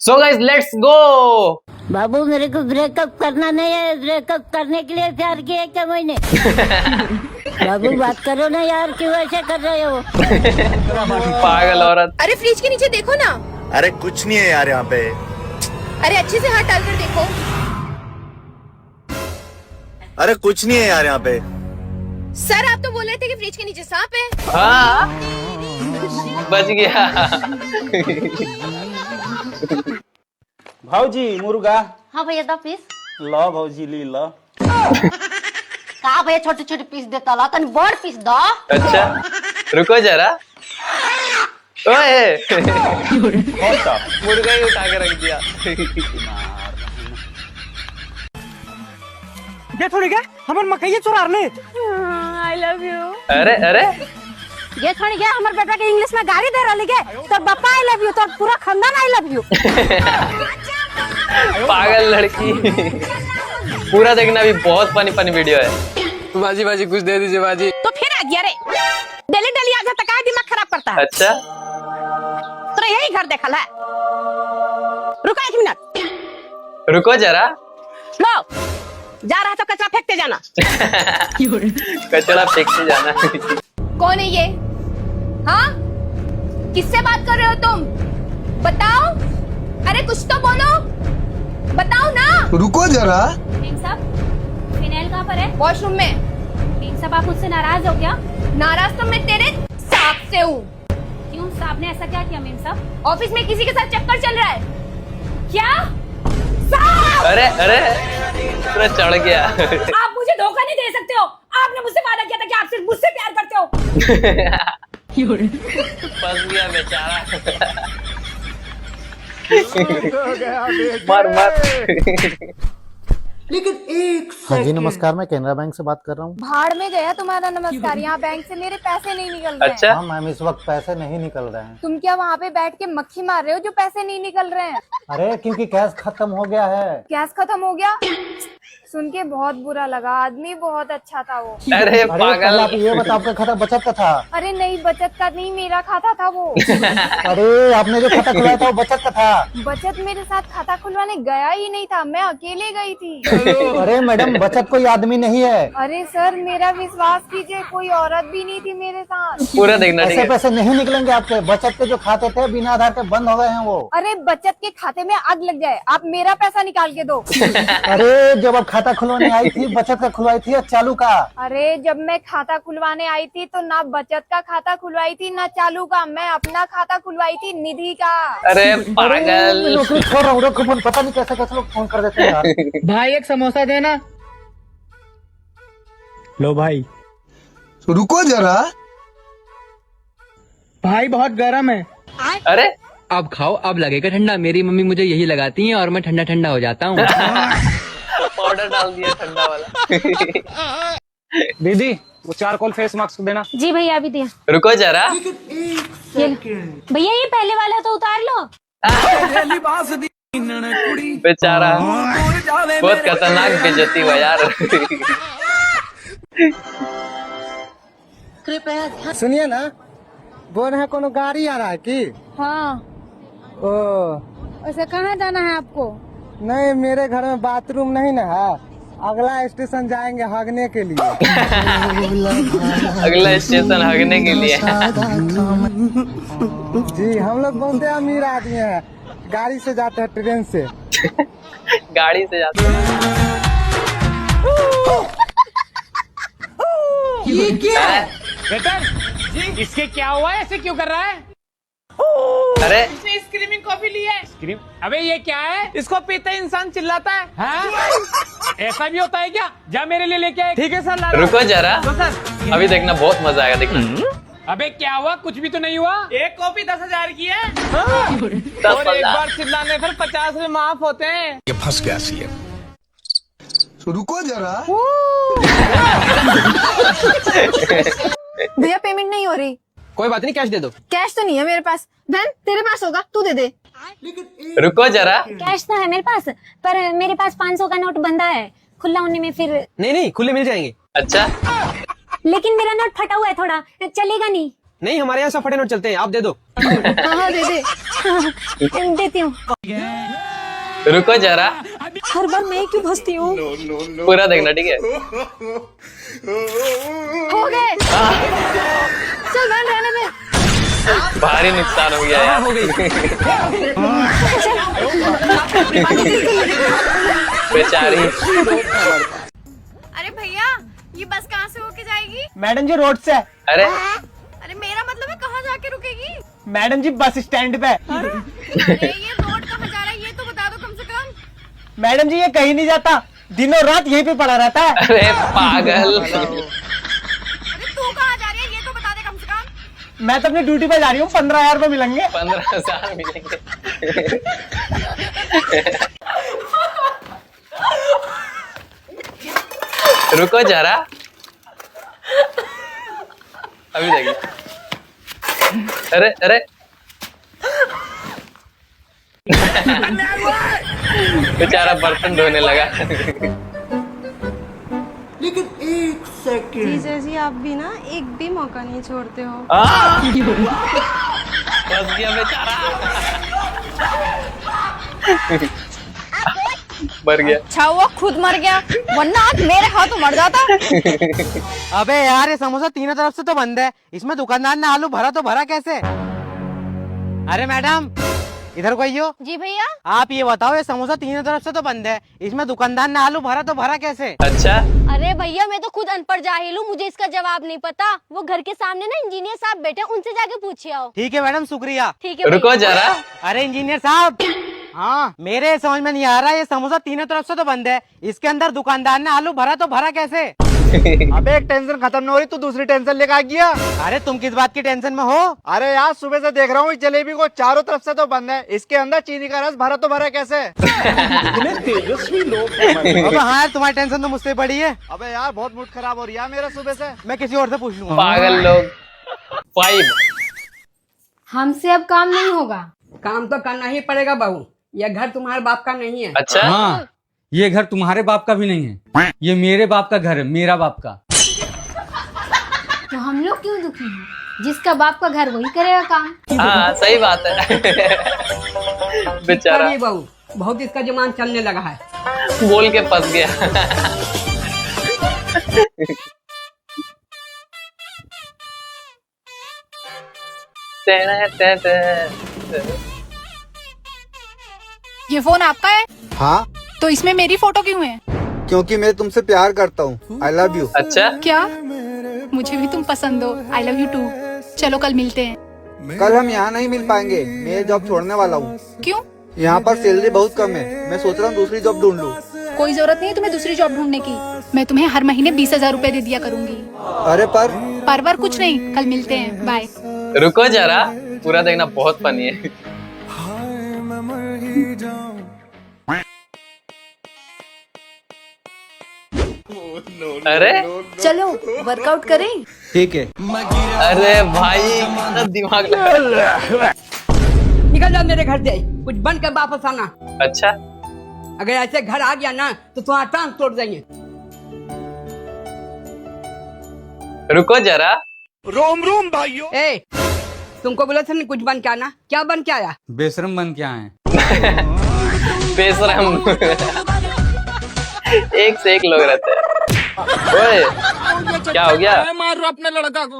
So guys let's go. बाबू मेरे को breakup करना नहीं है, ब्रेकअप करने के लिए प्यार किया क्या मैंने? बाबू बात करो ना यार, क्यों ऐसे कर रहे हो? पागल औरत। अरे फ्रिज के नीचे देखो ना। अरे कुछ नहीं है यार यहाँ पे। अरे अच्छे से हाथ डालकर देखो। अरे कुछ नहीं है यार यहाँ पे। सर आप तो बोल रहे थे कि फ्रिज के नीचे सांप है। हाँ बच गया। भाऊजी मुर्गा हाँ भैया दो पीस। लो भाऊजी ली लो। कहा भैया छोटे छोटे पीस देता ला, तनी बड़ पीस दो। अच्छा रुको जरा। ओए कौन सा? मुर्गा ही उठा के रख दिया। ये थोड़ी क्या हमार मकई चुराने। आई लव यू। अरे अरे ये थोड़ी गया हमारे बेटा के इंग्लिश में गाड़ी दे रही है, तो पापा आई लव यू, तो पूरा खानदान आई लव यू। पागल लड़की। पूरा देखना, अभी बहुत फनी फनी वीडियो है। बाजी बाजी कुछ दे दीजिए बाजी। तो फिर आ गया रे। डेली डेली आ जाता, क्या दिमाग खराब करता है। अच्छा तो यही घर देखल है। रुको 1 मिनट। रुको जरा। लो जा रहा तो कचरा फेंकते जाना। कचरा फेंकते जाना। कौन है ये? हाँ किससे बात कर रहे हो तुम? बताओ। अरे कुछ तो बोलो, बताओ ना। रुको जरा। साहब फिनाइल कहाँ पर है? वॉशरूम में। साहब आप मुझसे नाराज हो क्या? नाराज तो मैं तेरे सांप से हूँ। क्यों, साहब ने ऐसा क्या किया? साहब ऑफिस में किसी के साथ चक्कर चल रहा है क्या? सांप! अरे अरे पूरा चढ़ गया। आप मुझे धोखा नहीं दे सकते हो। आपने मुझसे वादा किया था कि आप सिर्फ मुझसे प्यार करते हो। फंस गया बेचारा। मार मार। हाँ जी नमस्कार, मैं केनरा बैंक से बात कर रहा हूँ। भाड़ में गया तुम्हारा नमस्कार। यहाँ बैंक से मेरे पैसे नहीं निकल रहे हैं। अच्छा हाँ मैम, इस वक्त पैसे नहीं निकल रहे हैं। तुम क्या वहाँ पे बैठ के मक्खी मार रहे हो जो पैसे नहीं निकल रहे हैं? अरे क्योंकि कैश खत्म हो गया है। गैस खत्म हो गया? सुन के बहुत बुरा लगा। आदमी बहुत अच्छा था वो। अरे अरे पागल। आप ये बताओ, आपका खाता बचत का था? अरे नहीं, बचत का नहीं, मेरा खाता था वो। अरे आपने जो खाता खुलाया था वो बचत का था। बचत मेरे साथ खाता खुलवाने गया ही नहीं था, मैं अकेले गई थी। अरे मैडम, बचत कोई आदमी नहीं है। अरे सर मेरा विश्वास कीजिए, कोई औरत भी नहीं थी मेरे साथ। पूरा देखना ठीक ऐसे है। पैसे नहीं निकलेंगे आपके। बचत के जो खाते थे बिना आधार के बंद हो गए हैं वो। अरे बचत के खाते में आग लग जाए, आप मेरा पैसा निकाल के दो। अरे जब आप खाता खुलवाने आई थी, बचत का खुलवाई थी या चालू का? अरे जब मैं खाता खुलवाने आई थी तो ना बचत का खाता खुलवाई थी ना चालू का, मैं अपना खाता खुलवाई थी, निधि का। अरे पागल। नौकरी छोड़ रहा हूँ, रखो फोन। पता नहीं कैसे कैसे लोग फोन कर देते हैं यार। भाई एक समोसा देना। लो भाई। रुको जरा। भाई बहुत गर्म है। अरे अब खाओ, अब लगेगा ठंडा। मेरी मम्मी मुझे यही लगाती है और मैं ठंडा ठंडा हो जाता हूँ। पाउडर डाल दिया ठंडा वाला। दीदी वो चारकोल फेस मास्क देना। जी भैया अभी दिया। रुको जरा। ये लो। भैया ये पहले वाला तो उतार लो। बेचारा बहुत खतरनाक बेइज्जती हुआ यार। सुनिए ना, बोल रहे हैं कोनो गाड़ी आ रहा है की? हाँ। ओ वैसे कहाँ जाना है आपको? नहीं, मेरे घर में बाथरूम नहीं ना है। अगला स्टेशन जाएंगे हगने के लिए। अगला स्टेशन हगने के लिए। जी हम लोग बहुत अमीर आदमी हैं, गाड़ी से जाते हैं, ट्रेन से। गाड़ी से जाते हैं। ये क्या है? बेटर इसके क्या हुआ है? ऐसे क्यों कर रहा है? अरे इसने स्क्रीमिंग कॉफी ली है। स्क्रीम? अबे ये क्या है? इसको पीते इंसान चिल्लाता है। हाँ? ऐसा भी होता है क्या? जा मेरे लिए लेके आए। ठीक है सर, ला रहा हूं। रुको जरा। तो सर अभी देखना बहुत मजा आएगा, देखना। अबे क्या हुआ? कुछ भी तो नहीं हुआ। एक कॉपी 10,000 की है। दस और एक हजार। बार चिल्लाने पर 50 में माफ होते हैं। ये फंस गया सी है। रुको जरा। भैया पेमेंट नहीं हो रही। कोई बात नहीं, कैश दे दो। कैश तो नहीं है मेरे पास। बहन तेरे पास होगा, तू दे दे। रुको जरा। कैश तो है मेरे पास, पर मेरे पास 500 का नोट बंधा है। खुला होने में फिर। नहीं नहीं, खुले मिल जाएंगे। अच्छा लेकिन मेरा नोट फटा हुआ है थोड़ा, चलेगा नहीं। नहीं, हमारे यहाँ सब फटे नोट चलते हैं, आप दे दो। हाँ दे दे। देती हूँ। रुको जरा, हर बार मैं क्यों फंसती हूँ? पूरा देखना, ठीक है? हो गए। चल बहन रहने दे। भारी नुकसान हो गया यार। बेचारी। अरे भैया, ये बस कहाँ से होके जाएगी? मैडम जी रोड से। अरे अरे मेरा मतलब है कहाँ जाके रुकेगी? मैडम जी बस स्टैंड पे। अरे ये रोड कहाँ जा रहा है ये तो बता दो कम से कम। मैडम जी ये कहीं नहीं जाता, दिनों रात यहीं पे पड़ा रहता है। अरे पागल। अरे तू कहाँ जा रही है ये तो बता दे कम से कम। मैं तो अपनी ड्यूटी पे जा रही हूँ, 15,000 रुपए मिलेंगे। 15,000 मिलेंगे। रुको जरा, अभी देखिए। अरे अरे बेचारा बर्तन धोने लगा। जीजा जी आप भी ना एक भी मौका नहीं छोड़ते हो। फंस गया बेचारा। मर गया। अच्छा हुआ खुद मर गया, वरना आज मेरे हाथों मर जाता। अबे यार ये समोसा तीनों तरफ से तो बंद है, इसमें दुकानदार ने आलू भरा तो भरा कैसे? अरे मैडम इधर कोई हो? जी भैया। आप ये बताओ, ये समोसा तीनों तरफ से तो बंद है, इसमें दुकानदार ने आलू भरा तो भरा कैसे? अच्छा, अरे भैया मैं तो खुद अनपढ़ जाहिल हूँ, मुझे इसका जवाब नहीं पता। वो घर के सामने ना इंजीनियर साहब बैठे, उनसे जाके पूछिए आओ। ठीक है मैडम, शुक्रिया। ठीक है रुको जरा। अरे इंजीनियर साहब, हाँ मेरे समझ में नहीं आ रहा, ये समोसा तीनों तरफ से तो बंद है, इसके अंदर दुकानदार ने आलू भरा तो भरा कैसे? अबे एक टेंशन खत्म नहीं हो रही, तू दूसरी टेंशन लेकर आ गया। अरे तुम किस बात की टेंशन में हो? अरे यार सुबह से देख रहा हूँ इस जलेबी को, चारों तरफ से तो बंद है, इसके अंदर चीनी का रस भरा तो भरा कैसे? इतने तेजस्वी लोग। अबे हाँ यार, तुम्हारी टेंशन तो मुझसे बड़ी है। अबे यार बहुत मूड खराब हो रही है मेरा सुबह से। मैं किसी और से पूछ लूंगा। पागल लोग। 5 हमसे अब काम नहीं होगा। काम तो करना ही पड़ेगा बहू, यह घर तुम्हारे बाप का नहीं है। अच्छा, हाँ, ये घर तुम्हारे बाप का भी नहीं है, ये मेरे बाप का घर है, मेरा बाप का। तो हम लोग क्यों दुखी हैं? जिसका बाप का घर वही करेगा काम। हाँ सही बात है। बेचारा अरे बहू बहुत इसका जुबान चलने लगा है। बोल के फंस गया। ये फोन आपका है? हाँ, तो इसमें मेरी फोटो क्यों है? क्योंकि मैं तुमसे प्यार करता हूँ। I love you. अच्छा, क्या? मुझे भी तुम पसंद हो। I love you too. चलो कल मिलते हैं। कल हम यहाँ नहीं मिल पाएंगे, मैं ये जॉब छोड़ने वाला हूँ। क्यों? यहाँ पर सैलरी बहुत कम है, मैं सोच रहा हूँ दूसरी जॉब ढूंढ लूँ। कोई जरूरत नहीं है तुम्हें दूसरी जॉब ढूंढने की, मैं तुम्हें हर महीने 20,000 रूपए दे दिया करूंगी। अरे पर कुछ नहीं, कल मिलते हैं, बाय। रुको जरा, पूरा देखना, बहुत फनी है। अरे चलो वर्कआउट करें। ठीक है। अरे भाई कितना दिमाग लगा। निकल जा मेरे घर से, कुछ बन कर वापस आना। अच्छा, अगर ऐसे घर आ गया ना तो तुम्हारा टांग तोड़ देंगे। रुको जरा। रोम रोम भाइयों। ए तुमको बोला था नहीं कुछ बन के आना, क्या बन के आया? बेशरम बन के आए। बेशरम। एक से एक लोग रहते हैं। ओए क्या हो गया? मार रहा अपने लड़का को।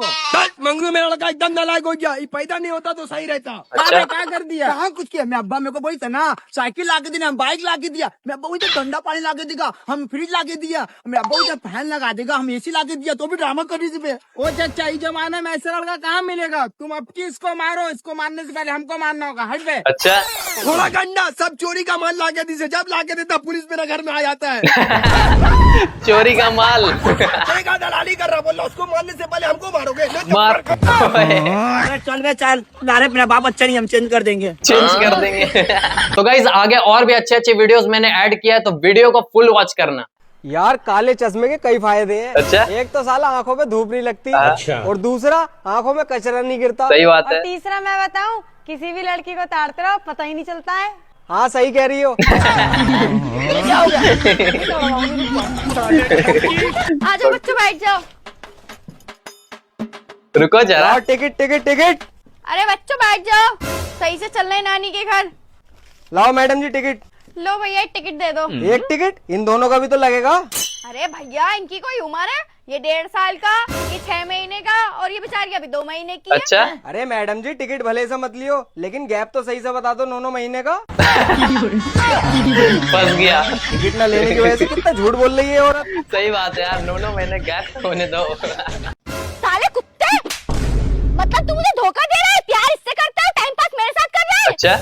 मंगू मेरा लड़का एकदम नालायक हो गया, ये पैदा नहीं होता तो सही रहता। अच्छा। क्या कर दिया? कहाँ कुछ किया? मैं अब्बा मेरे को बोली था ना साइकिल ला के देना, बाइक ला के दिया। मैं अब्बा मुझे ठंडा पानी ला के देगा, हम फ्रिज ला के दिया। मैं अब्बा मुझे फैन लगा देगा, हम एसी ला के दिया, तो भी ड्रामा कर रही थी पे। ओ चाचा इस जमाने में ऐसा लड़का कहाँ मिलेगा? तुम अब की इसको मारो, इसको मारने से पहले हमको मारना होगा। हट पे। अच्छा, थोड़ा गंडा सब चोरी का माल ला के दी, जब ला के देता पुलिस मेरे घर में आ जाता है। चोरी का माल। दलाली कर रहा, बोला उसको मारने से पहले हमको मारोगे। मार। चल वे चल, नारे अपना बाप अच्छा नहीं, हम चेंज कर देंगे। चेंज कर देंगे। तो गाइस आगे और भी अच्छे अच्छे वीडियोस मैंने ऐड किया है, तो वीडियो को फुल वॉच करना। यार काले चश्मे के कई फायदे हैं। अच्छा। एक तो साला आंखों में धूप नहीं लगती। अच्छा। और दूसरा आंखों में कचरा नहीं गिरता। सही बात है। तीसरा मैं बताऊं, किसी भी लड़की को ताड़ते रहो पता ही नहीं चलता है। हाँ सही कह रही हो। आ जाओ बच्चों बैठ जाओ। रुको जरा। Ticket ticket ticket. अरे बच्चों बैठ जाओ, सही से चलना है नानी के घर। लाओ मैडम जी टिकट। लो भैया एक टिकट दे दो। एक टिकट? इन दोनों का भी तो लगेगा। अरे भैया इनकी कोई उम्र है? ये 1.5 साल का, ये 6 महीने का और ये बेचारी अभी 2 महीने की है। अच्छा। अरे मैडम जी टिकट भले से मत लियो, लेकिन गैप तो सही से बता दो 9 महीने का। फंस गया। टिकट न लेने की वजह से कितना झूठ बोल रही है औरत। सही बात है यार, 9 महीने गैप होने दो। साले कुत्ते, मतलब तू मुझे धोखा दे रहा है? प्यार इससे करता है, टाइम पास मेरे साथ कर रहा है? अच्छा।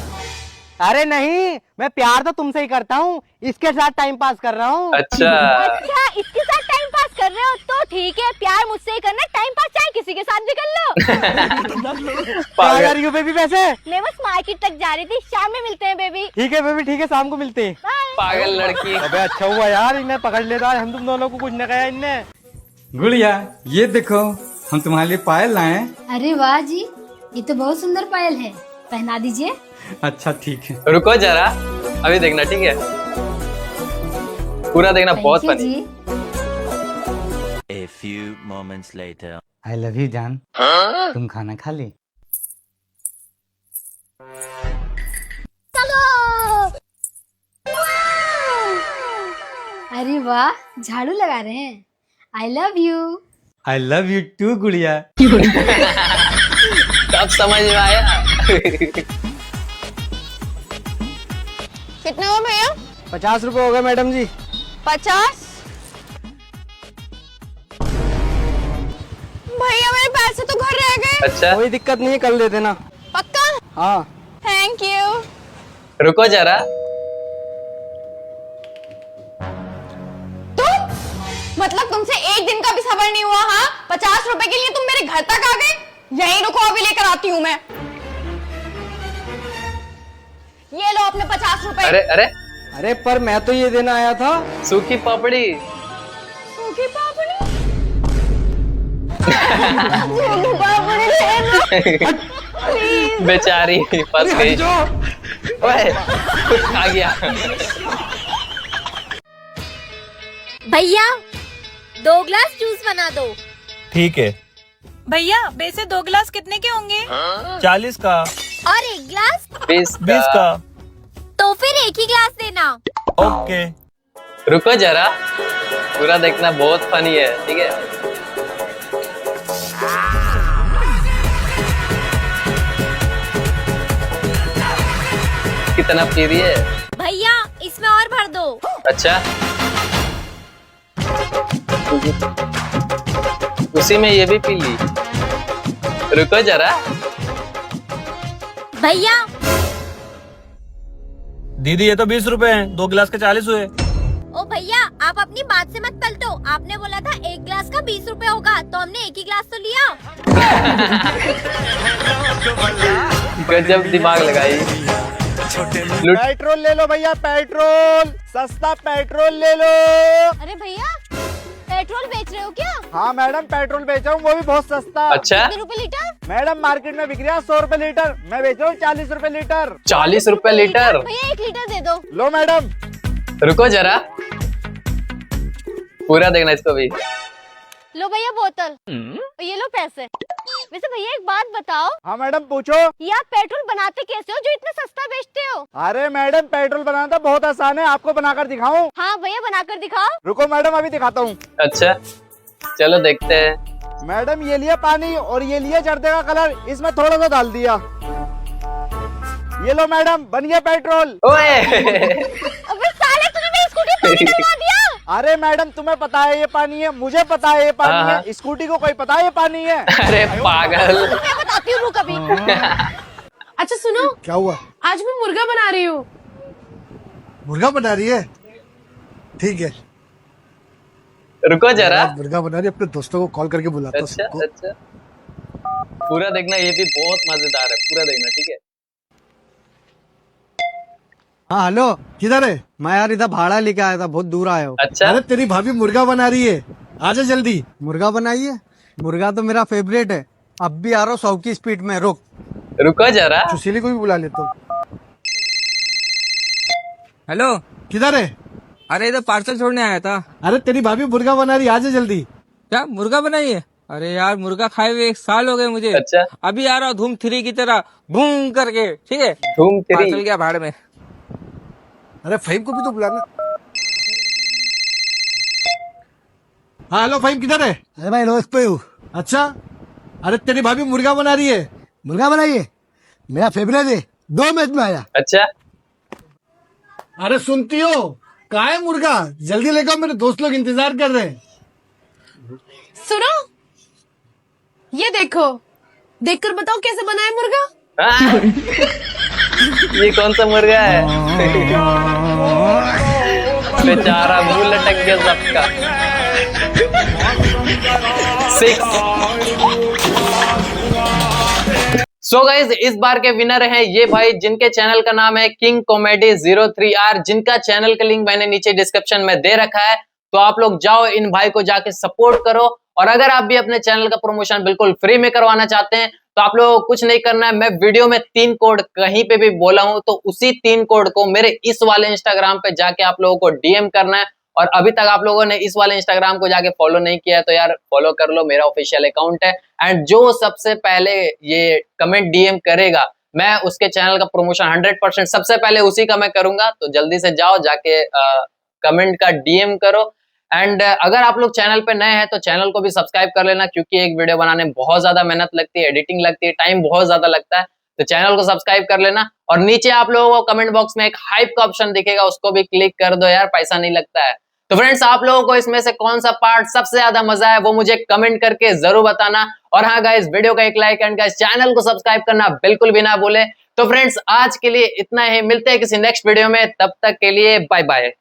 अरे नहीं, मैं प्यार तो तुमसे ही करता हूँ, इसके साथ टाइम पास कर रहा हूँ। अच्छा। अच्छा इसके साथ टाइम पास कर रहे हो तो ठीक है, प्यार मुझसे ही करना, टाइम पास चाहे किसी के साथ भी कर लो। पागल यू बेबी पैसे। मैं बस मार्केट तक जा रही थी, शाम में मिलते हैं बेबी। ठीक है बेबी ठीक है, शाम को मिलते हैं। पागल लड़की। अबे अच्छा हुआ यार, इन्हें पकड़ लेता, हम तुम दोनों को कुछ न कहा इनने। गुड़िया ये देखो, हम तुम्हारे लिए पायल लाए हैं। अरे वाह जी, ये तो बहुत सुंदर पायल है, पहना दीजिए। अच्छा ठीक है। रुको जरा, अभी देखना ठीक है, पूरा देखना, बहुत funny. A few moments later. I love you जान। तुम खाना खा ली? अरे वाह, झाड़ू लगा रहे हैं। I love you. I love you too गुड़िया। तब समझ में आया। कितने हुए भैया? 50 रुपए हो गए मैडम जी। 50? भैया मेरे पैसे तो घर रह गए। अच्छा। कोई दिक्कत नहीं है, कल दे देना। पक्का? हाँ। Thank you. रुको जरा। मतलब तुमसे एक दिन का भी सबर नहीं हुआ? हाँ, 50 रुपए के लिए तुम मेरे घर तक आ गए? यहीं रुको, अभी लेकर आती हूँ मैं। ये लो अपने 50 रुपए। अरे अरे अरे पर मैं तो ये देना आया था। सूखी पापड़ी। सूखी पापड़ी? सूखी पापड़ी ले लो। बेचारी फंस गई। ओए कुछ खा गया। भैया 2 ग्लास जूस बना दो। ठीक है। भैया वैसे 2 ग्लास कितने के होंगे? 40 का। और 1 ग्लास? 20 का। तो फिर 1 ही ग्लास देना। ओके। रुको जरा, पूरा देखना, बहुत फनी है ठीक है। कितना पी रही है? भैया इसमें और भर दो। अच्छा, उसी में ये भी पी ली। रुको जरा। भैया दीदी ये तो 20 रुपए हैं, 2 गिलास के 40 हुए। ओ भैया आप अपनी बात से मत पलटो, आपने बोला था 1 ग्लास का 20 रुपए होगा, तो हमने 1 ही ग्लास तो लिया। गजब दिमाग लगाई। पेट्रोल ले लो भैया, पेट्रोल सस्ता पेट्रोल ले लो। अरे भैया पेट्रोल बेच रहे हो क्या? हाँ मैडम पेट्रोल बेच रहा हूँ, वो भी बहुत सस्ता। अच्छा। कितने रुपए लीटर? मैडम मार्केट में बिक रहा है 100 रुपए लीटर, मैं बेच रहा हूँ 40 रुपए लीटर। 40 रुपए लीटर? भैया 1 लीटर दे दो। लो मैडम। रुको जरा, पूरा देखना इसको भी। लो भैया बोतल, ये लो पैसे। वैसे भैया एक बात बताओ। हाँ मैडम पूछो। ये आप पेट्रोल बनाते कैसे हो जो इतना सस्ता बेचते हो? अरे मैडम पेट्रोल बनाना बहुत आसान है, आपको बनाकर दिखाऊं? हाँ भैया बनाकर दिखाओ। रुको मैडम अभी दिखाता हूँ। अच्छा चलो देखते हैं। मैडम ये लिया पानी और ये लिया जर्दे का कलर, इसमें थोड़ा सा डाल दिया। ये लो मैडम बन गया पेट्रोल। ओए अबे साले तूने मेरी स्कूटी में पानी डलवा दिया। अरे मैडम तुम्हें पता है ये पानी है, मुझे पता है ये पानी है, स्कूटी को कोई पता है ये पानी है? अरे पागल। मैं बताती हूँ रुक अभी। अच्छा सुनो, क्या हुआ? आज मैं मुर्गा बना रही हूँ। मुर्गा बना रही है? ठीक है, रुको जरा। मुर्गा बना रही है, अपने दोस्तों को कॉल करके बुलाता हूँ अच्छा सबको। अच्छा, पूरा देखना, ये भी बहुत मजेदार है, पूरा देखना ठीक है। हाँ हेलो, किधर है? मैं यार इधर भाड़ा लेके आया था, बहुत दूर आया हूँ। अच्छा। अरे तेरी भाभी मुर्गा बना रही है, आजा जल्दी। मुर्गा बनाइए, मुर्गा तो मेरा फेवरेट है, अब भी आ रहा हूँ 100 की स्पीड में। रुक, रुको जरा। सुशीली को भी बुला लेता हूँ। हेलो किधर है? अरे इधर पार्सल छोड़ने आया था। अरे तेरी भाभी मुर्गा बना रही है, आजा जल्दी। क्या मुर्गा बनाइए? अरे यार मुर्गा खाए हुए 1 साल हो गए मुझे। अच्छा, अभी आ रहा हूँ धूम 3 की तरह बूम करके, ठीक है? धूम 3 पार्सल गया भाड़ में। अरे फहीम को भी तो बुलाना। हाँ हेलो फहीम, किधर है? अरे भाई रोज पे हूँ। अच्छा, अरे तेरी भाभी मुर्गा बना रही है। मुर्गा बनाइए, मेरा फेवरेट है, 2 मैच में आया। अच्छा, अरे सुनती हो, कहाँ है मुर्गा? जल्दी लेकर आओ, मेरे दोस्त लोग इंतजार कर रहे हैं। सुनो, ये देखो, देखकर बताओ कैसे बना है मुर्गा। हाँ? ये कौन सा मुर्गा है? बेचारा मुंह लटक गया सबका। 6। सो गाइज इस बार के विनर हैं ये भाई, जिनके चैनल का नाम है किंग कॉमेडी 03R, जिनका चैनल का लिंक मैंने नीचे डिस्क्रिप्शन में दे रखा है। तो आप लोग जाओ, इन भाई को जाके सपोर्ट करो। और अगर आप भी अपने चैनल का प्रमोशन बिल्कुल फ्री में करवाना चाहते हैं तो आप लोगों को कुछ नहीं करना है। मैं वीडियो में 3 कोड कहीं पे भी बोला हूं, तो उसी 3 कोड को मेरे इस वाले इंस्टाग्राम पे जाके आप लोगों को डीएम करना है। और अभी तक आप लोगों ने इस वाले इंस्टाग्राम को जाके फॉलो नहीं किया है तो यार फॉलो कर लो, मेरा ऑफिशियल अकाउंट है। एंड जो सबसे पहले ये कमेंट डीएम करेगा, मैं उसके चैनल का प्रमोशन 100% सबसे पहले उसी का मैं करूंगा। तो जल्दी से जाओ, जाके कमेंट का डीएम करो। एंड अगर आप लोग चैनल पे नए हैं तो चैनल को भी सब्सक्राइब कर लेना, क्योंकि एक वीडियो बनाने में बहुत ज्यादा मेहनत लगती है, एडिटिंग लगती है, टाइम बहुत ज्यादा लगता है। तो चैनल को सब्सक्राइब कर लेना। और नीचे आप लोगों को कमेंट बॉक्स में एक हाइप का ऑप्शन दिखेगा, उसको भी क्लिक कर दो यार, पैसा नहीं लगता है। तो फ्रेंड्स, आप लोगों को इसमें से कौन सा पार्ट सबसे ज्यादा मजा है वो मुझे कमेंट करके जरूर बताना। और हाँ गाइस, वीडियो का एक लाइक एंड गाइस चैनल को सब्सक्राइब करना बिल्कुल भी ना भूले। तो फ्रेंड्स, आज के लिए इतना ही, मिलते हैं किसी नेक्स्ट वीडियो में, तब तक के लिए बाय बाय।